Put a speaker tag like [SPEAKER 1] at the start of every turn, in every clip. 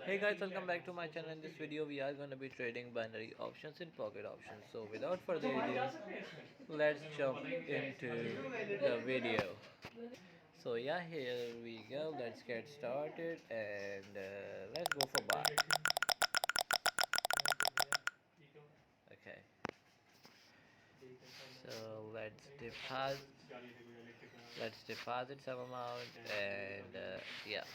[SPEAKER 1] Hey guys, welcome back to my channel. In this video, we are going to be trading binary options in Pocket Options. So, without further ado, let's jump into the video. So, yeah, here we go. Let's get started and let's go for buy. Okay, so let's deposit some amount and yeah,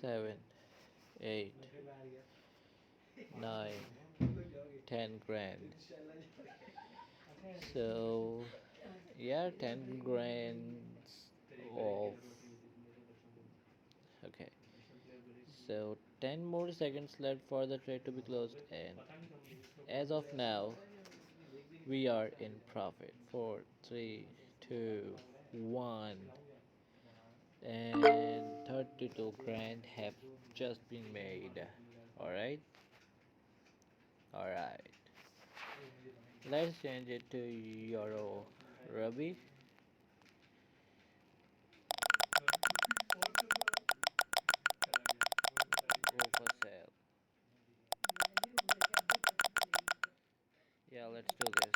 [SPEAKER 1] 7, 8, 9, 10 grand. So yeah, 10 grand of okay. So 10 more seconds left for the trade to be closed, and as of now, we are in profit. 4, 3, 2, 1, and 32 grand have just been made. Alright, alright. Let's change it to Euro Ruby. Go for sale. Yeah, let's do this.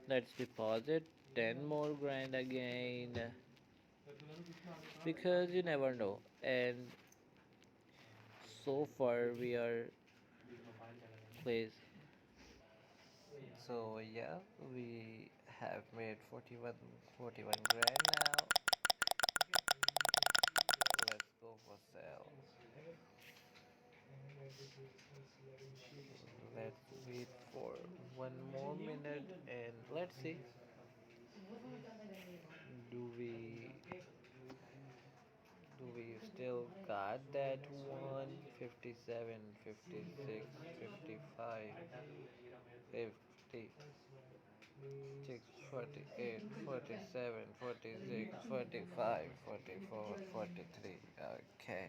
[SPEAKER 1] Let's deposit 10 more grand again because you never know. And so far we are placed. So yeah, we have made 41 grand now. Let's go for sale. Let's wait for one more minute and let's see. Do we do we still got that 157, 56, 55, 50, 6, 48, 47, 46, 45, 44, 43. Okay.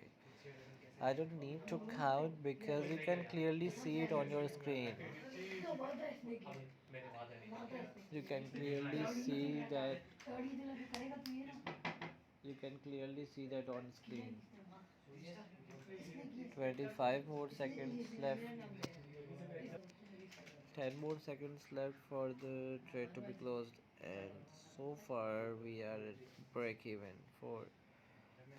[SPEAKER 1] I don't need to count because you can clearly see it on your screen. You can clearly see that on screen. 25 more seconds left. 10 more seconds left for the trade to be closed, and so far we are at break even. 4,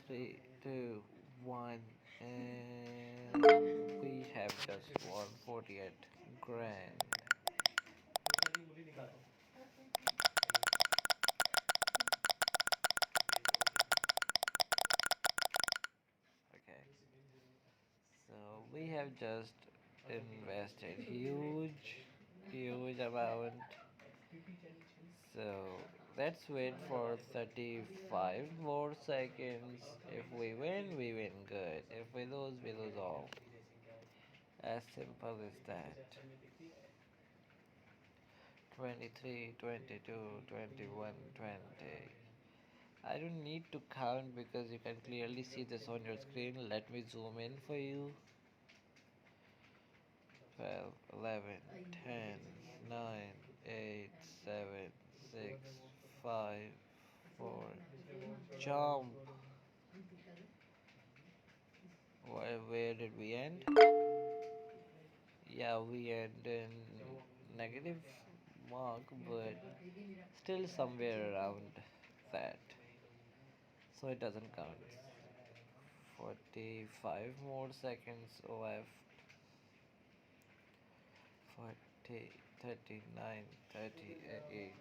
[SPEAKER 1] 3, 2, 1, and we have just won 48 grand. Okay, so we have just invested huge amount. So let's wait for 35 more seconds. If we win, we win good. If we lose all. As simple as that. 23, 22, 21, 20. I don't need to count because you can clearly see this on your screen. Let me zoom in for you. 12, 11, 10, 9, 8, 7, 6, 5, 4. Jump. Where did we end? Yeah, we end in negative mark, but still somewhere around that. So it doesn't count. 45 more seconds left. 40, 39, 38.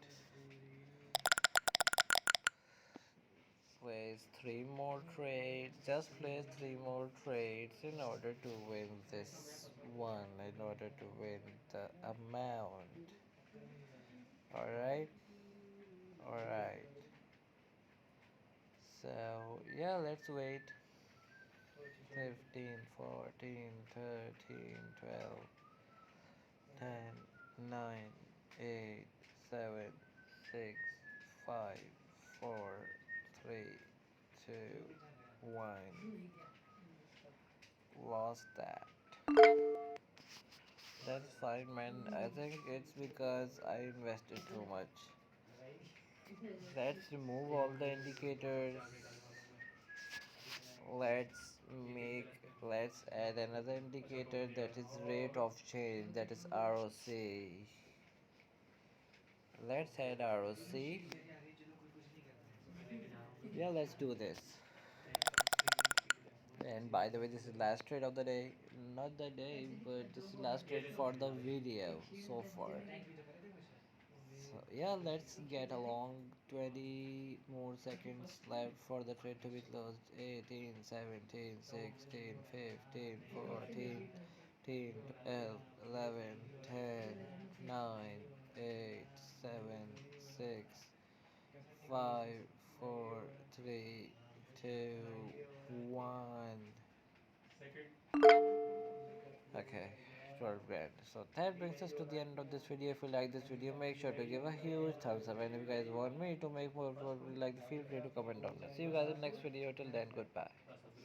[SPEAKER 1] Place 3 more trades. Just place 3 more trades in order to win this one. In order to win the amount. Alright? Alright. So, yeah, let's wait. 15, 14, 13, 12, 10, 9, 8, 7, 6, 5, 4, 3, 2, 1. Lost that. That's fine, man. I think it's because I invested too much. Let's remove all the indicators. let's make let's add another indicator, that is rate of change, that is ROC. Let's add ROC. Yeah, let's do this. And by the way, this is last trade of the day. Not the day, but this is last trade for the video so far. So yeah, let's get along. 20 more seconds left for the trade to be closed. 18, 17, 16, 15, 14, 12, 11, 10, 9, 8, 7, 6, 5, 4, 3, 2, 1. Okay, 12 grand. So that brings us to the end of this video. If you like this video, make sure to give a huge thumbs up. And if you guys want me to make more, like, feel free to comment down below. See you guys in the next video. Till then, goodbye.